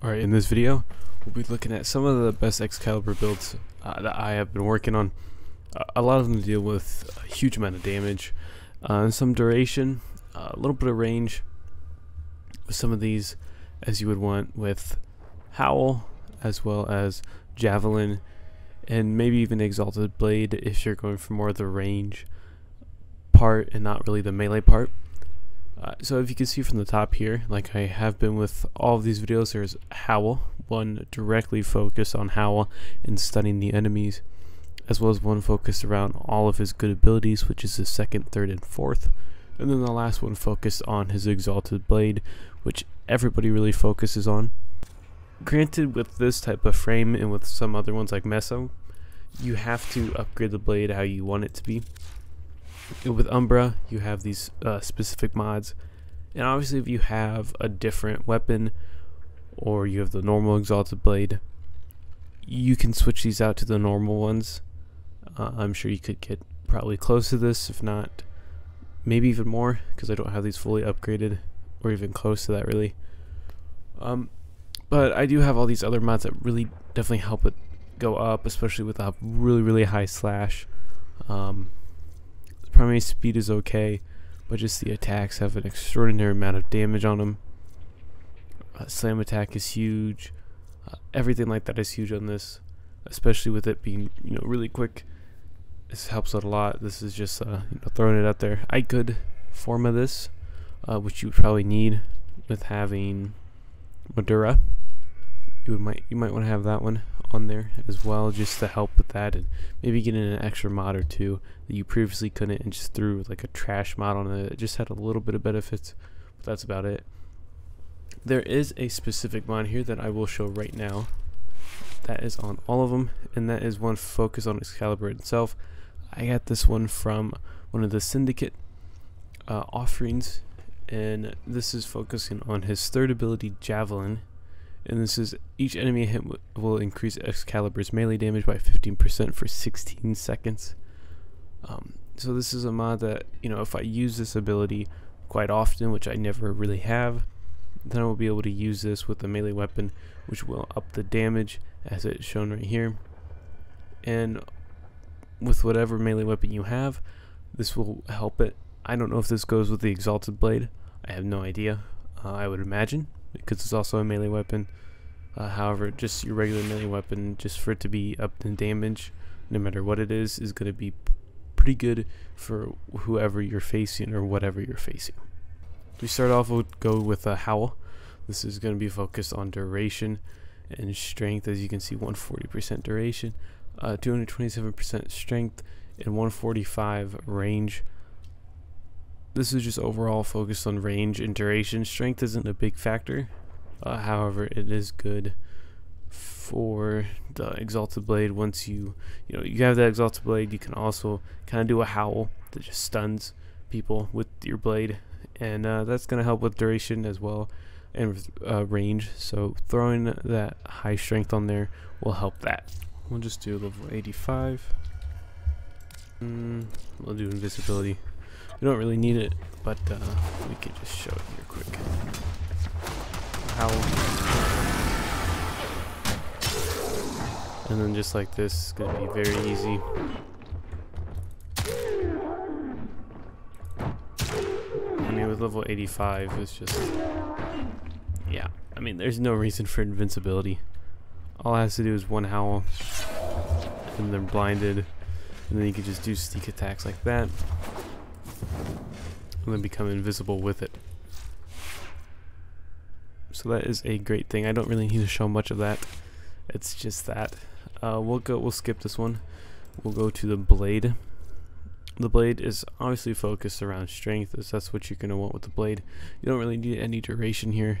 Alright, in this video, we'll be looking at some of the best Excalibur builds that I have been working on. A lot of them deal with a huge amount of damage, some duration, a little bit of range. With some of these, as you would want with Howl, as well as Javelin, and maybe even Exalted Blade if you're going for more of the range part and not really the melee part. So if you can see from the top here, like I have been with all of these videos, there's Howl, one directly focused on Howl and stunning the enemies, as well as one focused around all of his good abilities, which is his second, third, and fourth. And then the last one focused on his Exalted Blade, which everybody really focuses on. Granted, with this type of frame and with some other ones like Meso, you have to upgrade the blade how you want it to be. With Umbra, you have these specific mods, and obviously if you have a different weapon or you have the normal Exalted Blade, you can switch these out to the normal ones. I'm sure you could get probably close to this, if not maybe even more, because I don't have these fully upgraded or even close to that really. But I do have all these other mods that really definitely help it go up, especially with a really high slash. Primary speed is okay, but just the attacks have an extraordinary amount of damage on them. Slam attack is huge. Everything like that is huge on this, especially with it being really quick. This helps out a lot. This is just throwing it out there. I could form of this, which you would probably need with having Madura. You might want to have that one on there as well, just to help with that, and maybe get in an extra mod or two that you previously couldn't, and just threw like a trash mod on it. It just had a little bit of benefits, but that's about it. There is a specific mod here that I will show right now that is on all of them, and that is one focused on Excalibur itself. I got this one from one of the Syndicate offerings, and this is focusing on his third ability, Javelin. And this is each enemy hit will increase Excalibur's melee damage by 15% for 16 seconds. So this is a mod that, if I use this ability quite often, which I never really have, then I will be able to use this with a melee weapon, which will up the damage as it's shown right here. And with whatever melee weapon you have, this will help it. I don't know if this goes with the Exalted Blade. I have no idea. I would imagine, because it's also a melee weapon. However, just your regular melee weapon, just for it to be up in damage, no matter what it is going to be pretty good for whoever you're facing or whatever you're facing. We start off, we'll go with a Howl. This is going to be focused on duration and strength. As you can see, 140% duration, 227% strength, and 145 range. This is just overall focused on range and duration. Strength isn't a big factor, however it is good for the Exalted Blade. Once you have that Exalted Blade, you can also kind of do a Howl that just stuns people with your blade, and that's going to help with duration as well, and with range. So throwing that high strength on there will help that. We'll just do level 85. We'll do invisibility. We don't really need it, but we can just show it here quick. Howl. And then just like this, it's going to be very easy. I mean, with level 85, it's just, yeah. I mean, there's no reason for invincibility. All it has to do is one Howl, and they're blinded, and then you can just do sneak attacks like that, and then become invisible with it. So that is a great thing. I don't really need to show much of that. It's just that. We'll skip this one. We'll go to the blade. The blade is obviously focused around strength, as that's what you're gonna want with the blade. You don't really need any duration here,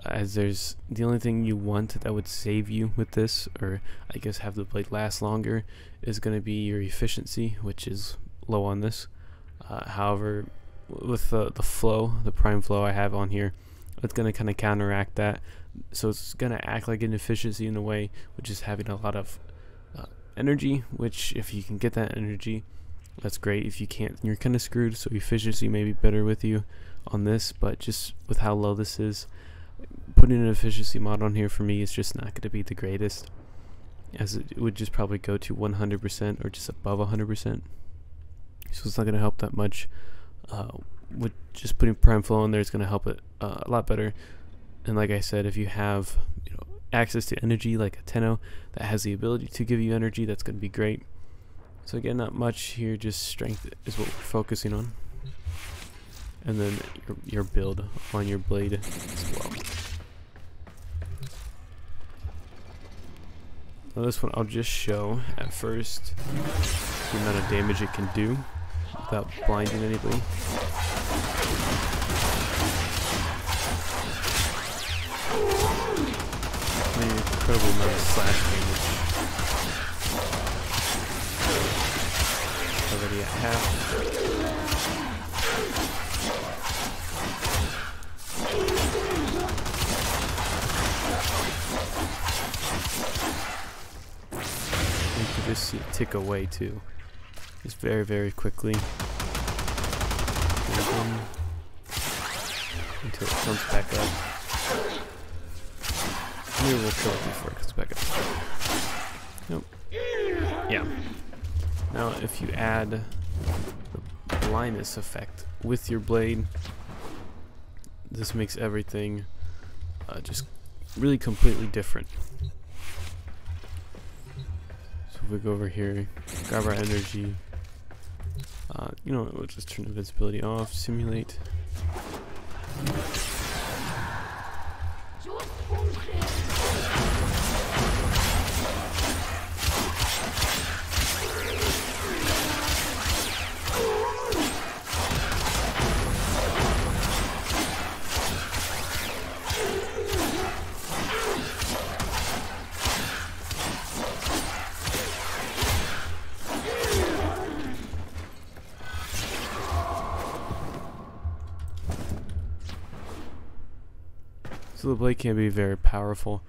as there's the only thing you want that would save you with this, or I guess have the blade last longer, is gonna be your efficiency, which is low on this. However, with the flow, the prime flow I have on here, it's going to kind of counteract that. So it's going to act like an efficiency in a way, which is having a lot of energy, which if you can get that energy, that's great. If you can't, you're kind of screwed. So efficiency may be better with you on this, but just with how low this is, Putting an efficiency mod on here for me is just not going to be the greatest, as it would just probably go to 100% or just above 100%. So it's not going to help that much. With just putting prime flow in there is going to help it a lot better. And like I said, if you have access to energy like a Tenno that has the ability to give you energy, that's going to be great. So again, not much here, just strength is what we're focusing on, and then your build on your blade as well. Now this one I'll just show at first the amount of damage it can do without blinding anybody. An incredible amount of slash damage. Already at half. You can just see it tick away too. Just very, very quickly. Until it comes back up. Maybe we'll kill it before it comes back up. Nope. Yeah. Now if you add the blindness effect with your blade, this makes everything just really completely different. So if we go over here, grab our energy, we'll just turn invincibility off, simulate. So the blade can be very powerful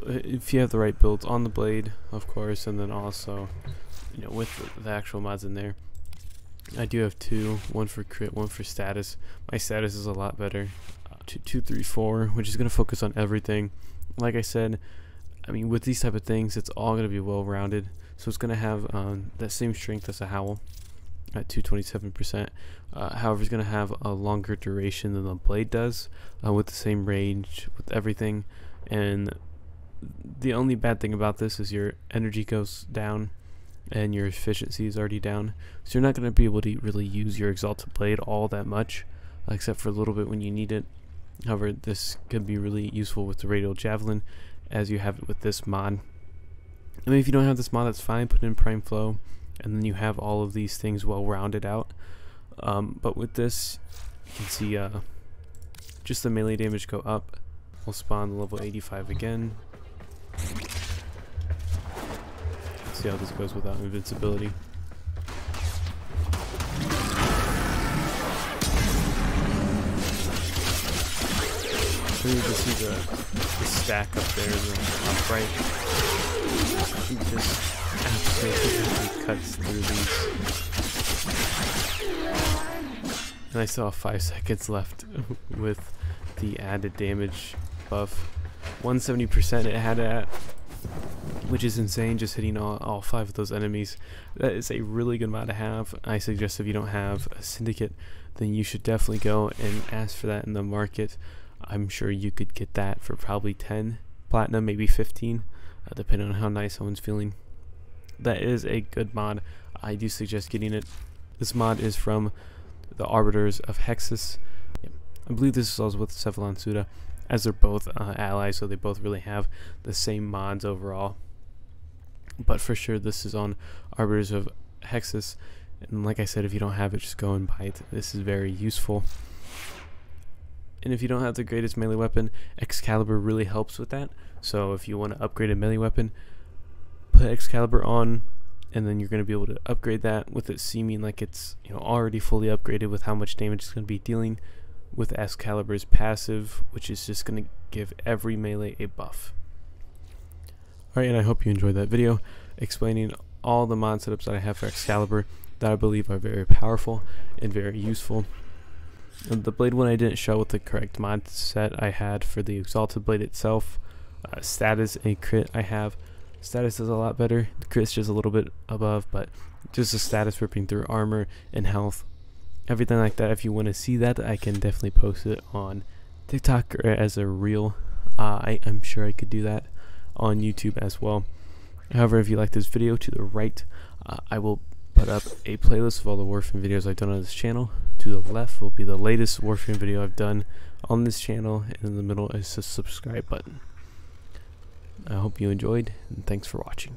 if you have the right builds on the blade, of course, and then also, with the actual mods in there. I do have two, one for crit, one for status. My status is a lot better. 2, 3, 4, which is going to focus on everything. Like I said, with these type of things, it's all going to be well-rounded. So it's going to have that same strength as a Howl at 227%. However, it's going to have a longer duration than the blade does, with the same range, with everything. And the only bad thing about this is your energy goes down and your efficiency is already down, so you're not going to be able to really use your exalted blade all that much, except for a little bit when you need it. However, this could be really useful with the radial javelin, as you have it with this mod. If you don't have this mod, that's fine, put in prime flow, and then you have all of these things well rounded out. But with this, you can see just the melee damage go up. We'll spawn level 85 again. Let's see how this goes without invincibility. So you can see the stack up there, the top right. It just absolutely cuts through these. And I still have 5 seconds left with the added damage buff. 170% it had it at, which is insane, just hitting all 5 of those enemies. That is a really good mod to have. I suggest if you don't have a syndicate, then you should definitely go and ask for that in the market. I'm sure you could get that for probably 10 platinum, maybe 15, depending on how nice someone's feeling. That is a good mod. I do suggest getting it. This mod is from the Arbiters of Hexus. I believe this is also with Cephalon Suda, as they're both allies, so they both really have the same mods overall. But for sure, this is on Arbiters of Hexus. And like I said, if you don't have it, just go and buy it. This is very useful. And if you don't have the greatest melee weapon, Excalibur really helps with that. So if you want to upgrade a melee weapon, put Excalibur on, and then you're going to be able to upgrade that with it seeming like it's already fully upgraded with how much damage it's going to be dealing with Excalibur's passive, which is just going to give every melee a buff. Alright, and I hope you enjoyed that video explaining all the mod setups that I have for Excalibur that I believe are very powerful and very useful. The blade one I didn't show with the correct mod set I had for the exalted blade itself. Status and crit I have. Status is a lot better. The crit's just a little bit above, but just the status ripping through armor and health, everything like that. If you want to see that, I can definitely post it on TikTok or as a reel. I'm sure I could do that on YouTube as well. However, if you like this video, to the right I will put up a playlist of all the Warframe videos I've done on this channel. To the left will be the latest Warframe video I've done on this channel, and in the middle is the subscribe button. I hope you enjoyed, and thanks for watching.